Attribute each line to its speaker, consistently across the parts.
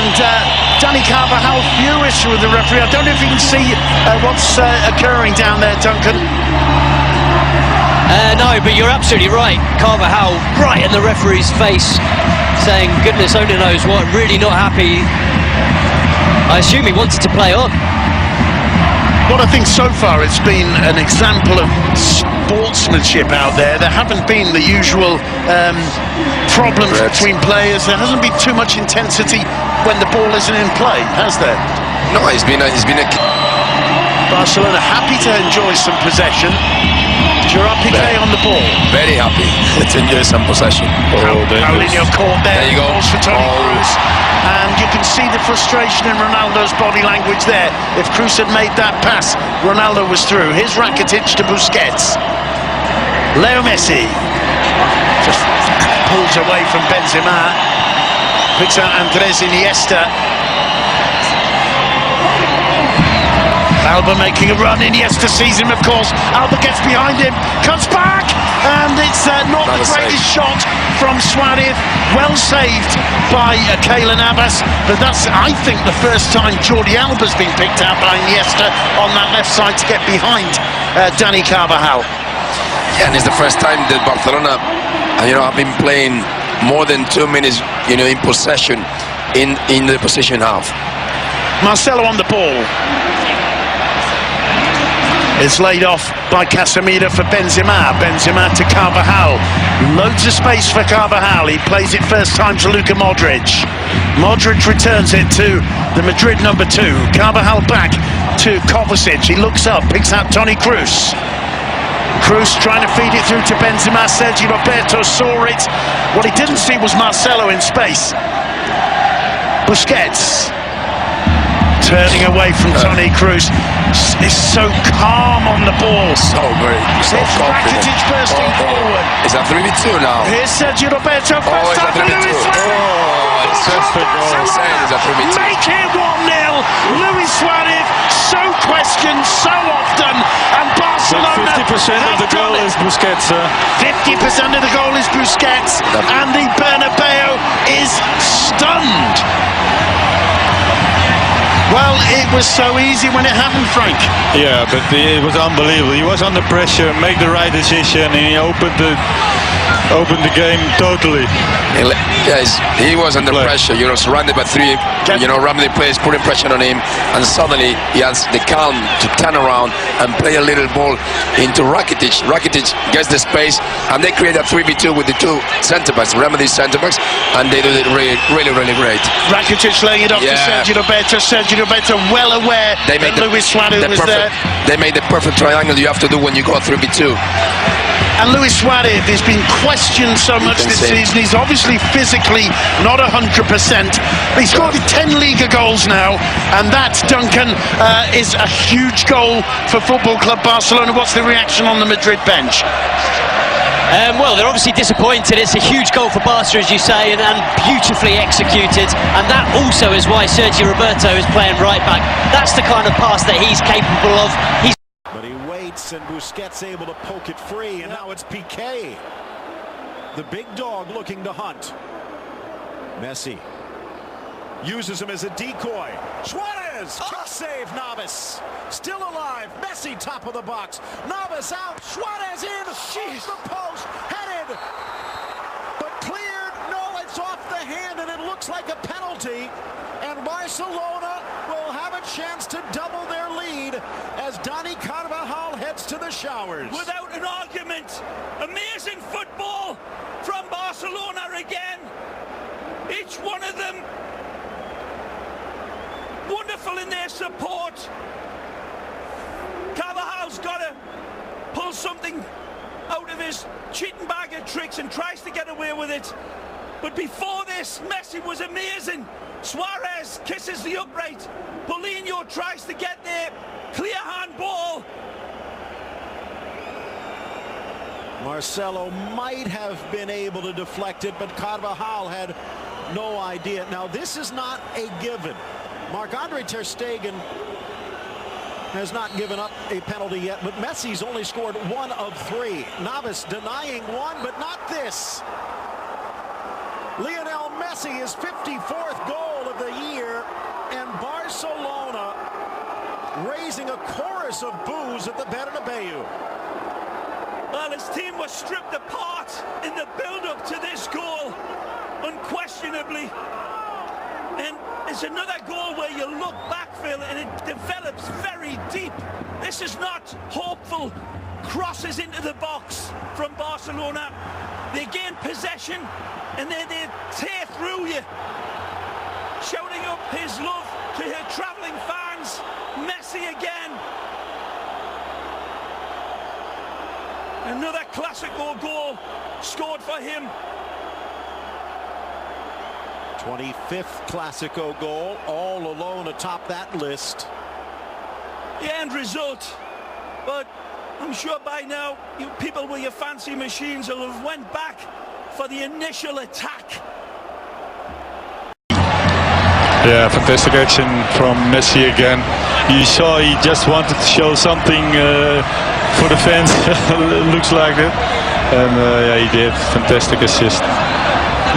Speaker 1: And Dani Carvajal furious with the referee. I don't know if you can see what's occurring down there, Duncan.
Speaker 2: No, but you're absolutely right. Carvajal right in the referee's face, saying, goodness only knows what, really not happy. I assume he wanted to play on.
Speaker 1: What I think so far, it's been an example of sportsmanship out there. There haven't been the usual problems between players. There hasn't been too much intensity when the ball isn't in play, has there?
Speaker 3: No, it's been a...
Speaker 1: Barcelona happy to enjoy some possession. Gerard Piqué on the ball.
Speaker 3: Very happy to enjoy some possession.
Speaker 1: Paulinho caught there.
Speaker 3: There you go.
Speaker 1: Balls for Toni Kroos. And you can see the frustration in Ronaldo's body language there. If Kroos had made that pass, Ronaldo was through. Here's Rakitic to Busquets. Leo Messi just pulls away from Benzema. Picks out Andres Iniesta. Alba making a run, Iniesta sees him, of course. Alba gets behind him, cuts back, and it's not the greatest shot from SUAREZ. Well saved by Keylor Navas, but that's, I think, the first time Jordi Alba's been picked out by Iniesta on that left side to get behind Dani Carvajal.
Speaker 3: Yeah, and it's the first time that Barcelona, have been playing more than 2 minutes, in possession in the possession half.
Speaker 1: Marcelo on the ball. It's laid off by Casemiro for Benzema. Benzema to Carvajal. Loads of space for Carvajal. He plays it first time to Luka Modric. Modric returns it to the Madrid number 2. Carvajal back to Kovacic. He looks up, picks out Toni Kroos. Kroos trying to feed it through to Benzema. Sergio Roberto saw it. What he didn't see was Marcelo in space. Busquets. Turning away from Toni Kroos. Is so calm on the ball.
Speaker 3: So great. So confident.
Speaker 1: Rakitic bursting forward.
Speaker 3: Is that 3v2 now?
Speaker 1: Here's Sergio Roberto. First time for Luis Suarez.
Speaker 3: It's just for goal. Is that 3v2?
Speaker 1: Make it 1-0. Luis Suarez, so questioned so often, and Barcelona.
Speaker 4: 50% of the goal is Busquets.
Speaker 1: 50% of the goal is Busquets, and the Bernabeu is stunned. Well, it was so easy when it happened, Frank.
Speaker 4: Yeah, but it was unbelievable. He was under pressure, make the right decision, and he opened the game totally.
Speaker 3: Yes, he was under pressure. Surrounded by 3. Ramsey players putting pressure on him, and suddenly he has the calm to turn around and play a little ball into Rakitic. Rakitic gets the space, and they create a 3v2 with the 2 centre-backs, Ramsey centre-backs, and they do it really, really, really great.
Speaker 1: Rakitic laying it off to Sergio Roberto. Sergio Roberto well aware that Luis Suarez was there.
Speaker 3: They made the perfect triangle you have to do when you go 3v2.
Speaker 1: And Luis Suarez has been questioned so much this season. He's obviously physically not 100%, but he's scored 10 Liga goals now, and that, Duncan, is a huge goal for Football Club Barcelona. What's the reaction on the Madrid bench?
Speaker 2: Well, they're obviously disappointed. It's a huge goal for Barca, as you say, and beautifully executed. And that also is why Sergio Roberto is playing right back. That's the kind of pass that he's capable of.
Speaker 5: But he waits, and Busquets able to poke it free, and now it's Piqué. The big dog looking to hunt. Messi uses him as a decoy. Suarez! Kick save, Navas. Still alive. Messi top of the box. Navas out. Suarez in. Off the post. Headed. But cleared. No, it's off the hand, and it looks like a penalty. And Barcelona will have a chance to double their lead as Dani Carvajal heads to the showers.
Speaker 6: Without an argument, amazing football from Barcelona again. Each one of them wonderful in their support. Carvajal's got to pull something out of his cheating bag of tricks and tries to get away with it. But before this, Messi was amazing. Suarez kisses the upright. Paulinho tries to get there. Clear handball.
Speaker 5: Marcelo might have been able to deflect it, but Carvajal had no idea. Now, this is not a given. Marc-Andre ter Stegen has not given up a penalty yet, but Messi's only scored 1 of 3. Navas denying one, but not this. Lionel Messi, his 54th goal of the year, and Barcelona raising a chorus of boos at the Bernabeu.
Speaker 6: Well, his team was stripped apart in the build-up to this goal, unquestionably. And it's another goal where you look back, Phil, and it develops very deep. This is not hopeful crosses into the box from Barcelona. They gain possession and then they tear through you, shouting up his love to her travelling fans. Messi again. Another Clasico goal scored for him.
Speaker 5: 25th Clasico goal, all alone atop that list.
Speaker 6: The end result, but I'm sure by now you people with your fancy machines will have went back for the initial attack.
Speaker 4: Yeah, fantastic action from Messi again. You saw he just wanted to show something for the fans. Looks like it. And yeah, he did. Fantastic assist.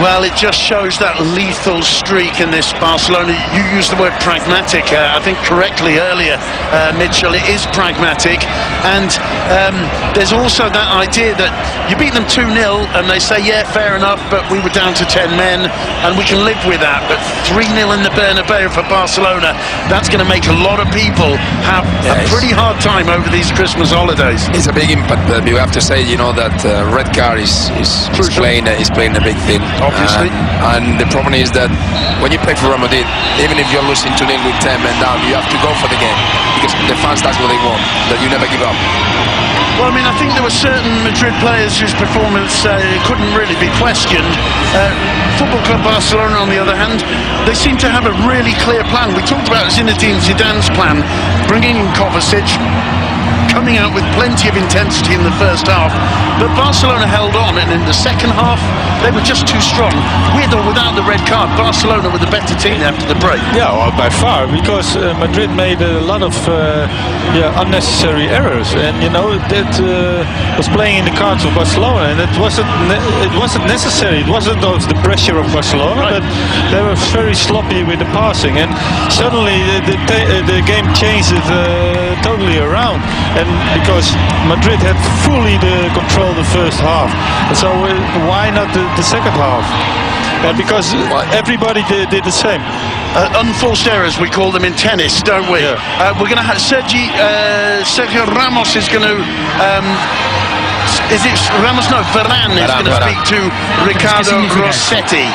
Speaker 1: Well, it just shows that lethal streak in this Barcelona. You used the word pragmatic, I think correctly earlier, Mitchell. It is pragmatic, and there's also that idea that you beat them 2-0 and they say, yeah, fair enough, but we were down to 10 men and we can live with that. But 3-0 in the Bernabeu for Barcelona, that's going to make a lot of people have a pretty hard time over these Christmas holidays.
Speaker 3: It's a big impact, but you have to say, you know, that red card is playing a big thing.
Speaker 1: Obviously.
Speaker 3: And the problem is that when you play for Real Madrid, even if you're losing 2-0 with 10 men down, you have to go for the game because the fans, that's what they want, that you never give up.
Speaker 1: Well, I mean, I think there were certain Madrid players whose performance couldn't really be questioned. Football Club Barcelona, on the other hand, they seem to have a really clear plan. We talked about Zinedine Zidane's plan, bringing in Kovacic, coming out with plenty of intensity in the first half, but Barcelona held on, and in the second half they were just too strong. With or without the red card, Barcelona were the better team after the break.
Speaker 4: Yeah, well, by far, because Madrid made a lot of unnecessary errors, and you know that was playing in the cards of Barcelona, and it wasn't necessary. It wasn't the pressure of Barcelona, but they were very sloppy with the passing, and suddenly the game changed totally around. And because Madrid had fully the control the first half, and so why not the second half? Because everybody did the same.
Speaker 1: Unforced errors, we call them in tennis, don't we? Yeah. We're going to have Sergio Ramos is going to. Is it Ramos? No, Varane is going to speak to Ricardo Rossetti.